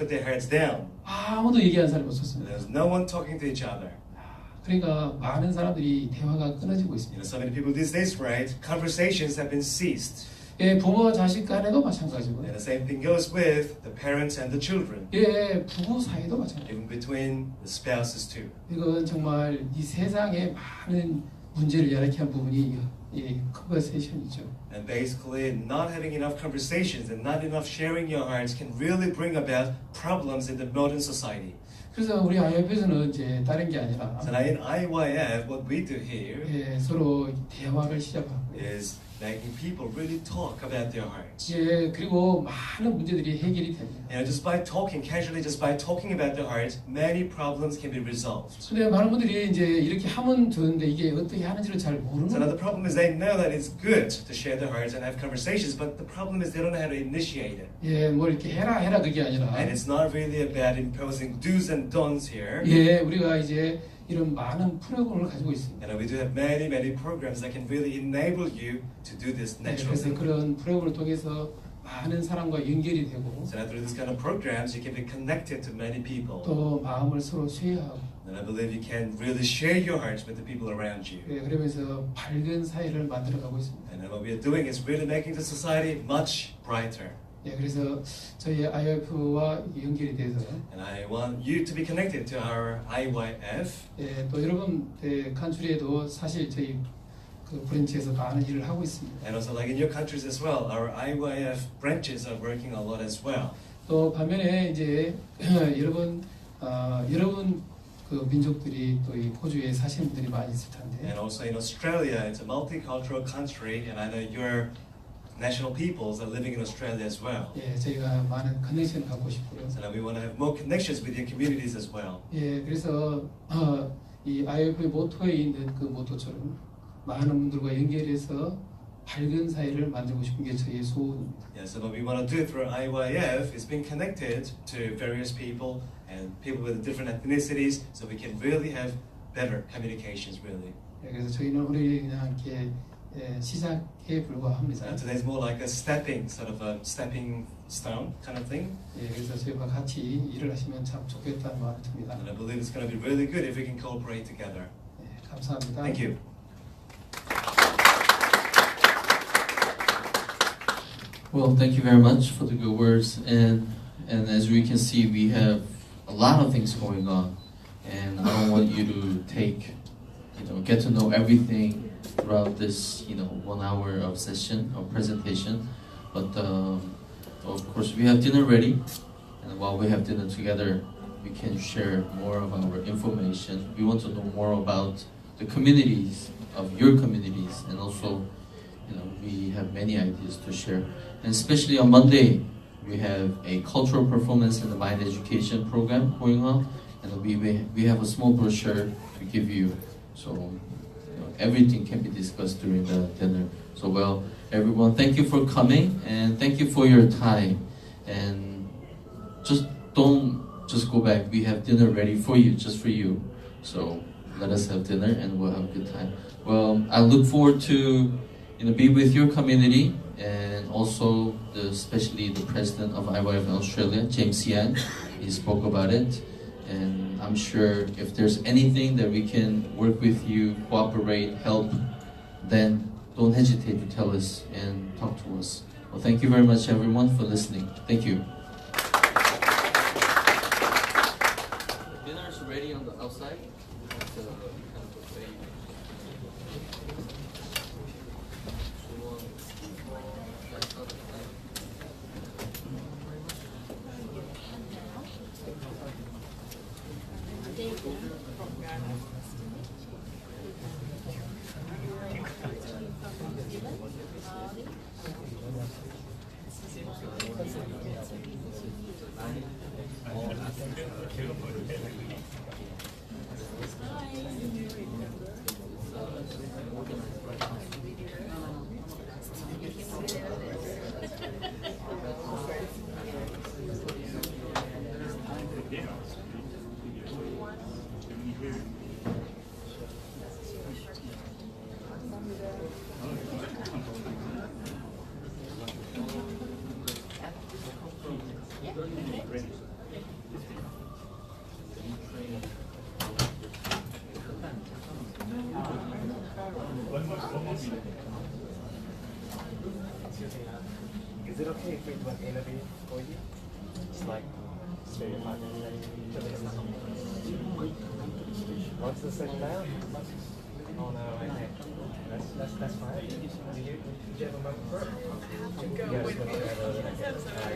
their heads down. 아무도 얘기하는 사람이 And 없었습니다. there's no one talking to each other. 그러니까 많은 사람들이 대화가 끊어지고 있습니다. So many people these days, right, conversations have been ceased. 예, 부모와 자식 간에도 마찬가지고요. And the same thing goes with the parents and the children, 예, 부부 사이도 마찬가지고. even between the spouses too. 이건 정말 이 세상에 많은 문제를 야기한 부분이 이 컨버세이션이죠. And basically, not having enough conversations and not enough sharing your hearts can really bring about problems in the modern society. 그래서 우리 IYF에서는 이제 다른 게 아니라 So now in IYF, what we do here 예, 서로 대화를 시작하고 is making people really talk about their hearts. 예, 그리고 많은 문제들이 해결이 됩니다. Just by talking casually, just by talking about their hearts, many problems can be resolved. 근데 많은 분들이 이제 이렇게 하면 좋은데 이게 어떻게 하는지를 잘 모르는 So now 거예요. the problem is they know that it's good to share their hearts and have conversations, but the problem is they don't know how to initiate it. 예, 뭐 이렇게 해라 그게 아니라 And it's not really about imposing do's and don'ts here. 예, 우리가 이제 이런 많은 프로그램을 가지고 있습니다. And we do have many programs that can really enable you to do this 예, 그래서 naturally. 그런 프로그램을 통해서 많은 사람과 연결이 되고 So now through this kind of programs, you can be connected to many people. 또 마음을 서로 쉐어하고 And I believe you can really share your hearts with the people around you. 예, 그러면서 밝은 사회를 만들어가고 있습니다. And what we are doing is really making the society much brighter. 예, 그래서 저희 IYF와 연결이 돼서 And I want you to be connected to our IYF. 예, 또 여러분 칸츄리에도 사실 저희 그 브랜치에서 많은 일을 하고 있습니다. And also like in your countries as well, our IYF branches are working a lot as well. 또 반면에 이제 여러분 그 민족들이 또 이 호주에 사시는 분들이 많이 있을 텐데. And also in Australia, it's a multicultural country, and I know your national peoples are living in Australia as well. 예, 저희가 많은 커넥션을 갖고 싶고요. So now we want to have more connections with your communities as well. 예, 그래서 이 IYF의 모토에 있는 그 모토처럼 많은 분들과 연결해서 밝은 사회를 만들고 싶은 게 저희의 소원입니다. Yeah, so what we want to do through IYF is being connected to various people and people with different ethnicities, so we can really have better communications, really. 예, 그래서 저희는 오늘 그냥 이렇게 시작에 불과합니다. So today's more like a stepping stone kind of thing. 예, 그래서 저희와 같이 일을 하시면 참 좋겠다는 마음이 듭니다. And I believe it's going to be really good if we can cooperate together. 예, 감사합니다. Thank you. Well, thank you very much for the good words, and as we can see, we have a lot of things going on, and I don't want you to get to know everything throughout this 1 hour of session or presentation, but of course we have dinner ready, and while we have dinner together, we can share more of our information. We want to know more about the communities of your communities, and also we have many ideas to share. And especially on Monday, we have a cultural performance and the mind education program going on, and we have a small brochure to give you, so everything can be discussed during the dinner. So well, everyone, thank you for coming, and thank you for your time, and don't go back. We have dinner ready for you, just for you. So let us have dinner, and we'll have a good time. Well, I look forward to be with your community, and also especially the president of IYF in Australia, James Yan. He spoke about it, and I'm sure if there's anything that we can work with you, cooperate, help, then don't hesitate to tell us and talk to us. Well, thank you very much, everyone, for listening. Thank you. Dinner is ready on the outside. Is it okay if we do an interview for you? It's like 35 minutes. What's the same now? Oh no, okay. That's fine. Do you have a moment for it? Yeah, it's good.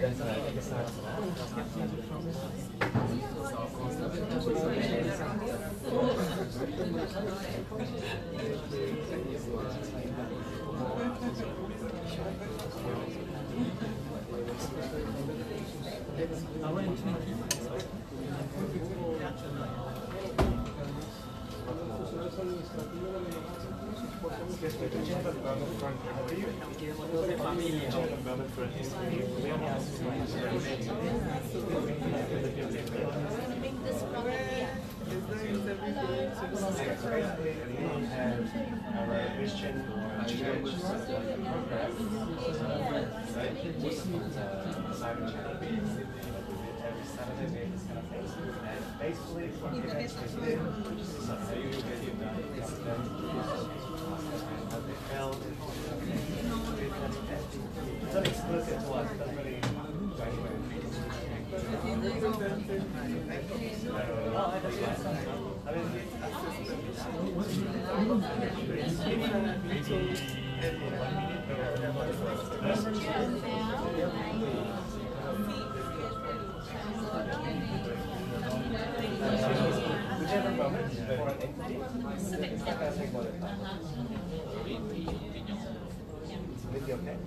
That's I think it's time for Saturday, maybe this kind of thing. And basically, what the events we did, so you will get how they felt. It's not exclusive to us, it doesn't really go anywhere. Whichever moment for an entity, it's not going to take more than 5 minutes. With your pen?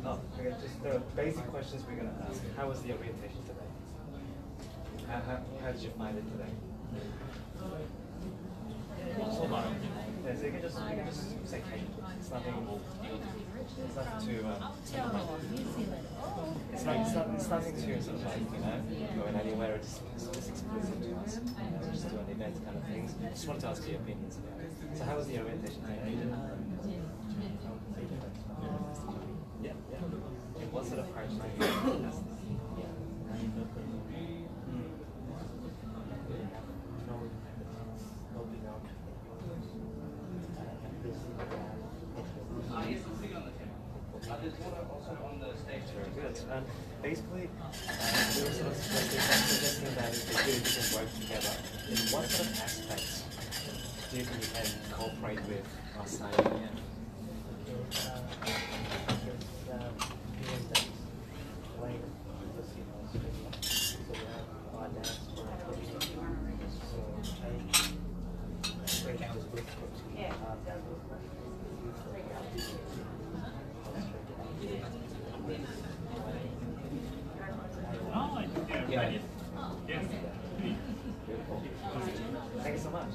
Oh, okay, just the basic questions we're going to ask. How was the orientation today? How did you find it today? Yeah, so you can just say cake. It's nothing too it's nothing too sort of like, going anywhere. It's exclusive to us. We just do an event kind of things. Just wanted to ask your opinions about it. So how was the orientation today? Yeah. What sort of parts like Good. Basically, we were sort of suggesting that if the two can work together, in what sort of aspects do you think you can cooperate with our signing? Thank you so much.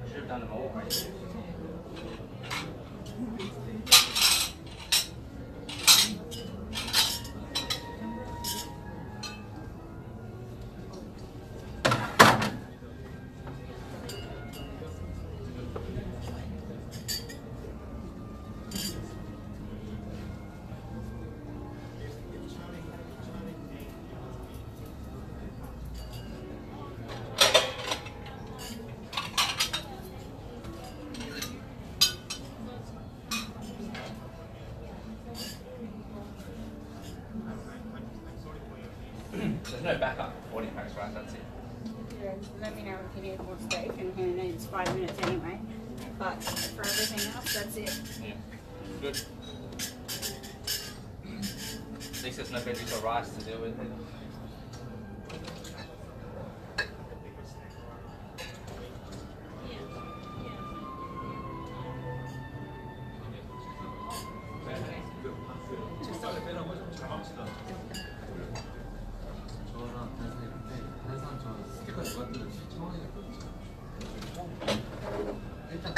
Should have done them all, right? There's no backup boarding packs, right? That's it. Yeah, let me know if you need more steak, and who needs 5 minutes anyway. But for everything else, that's it. Yeah. Good. At least there's no veggies or rice to deal with. 일단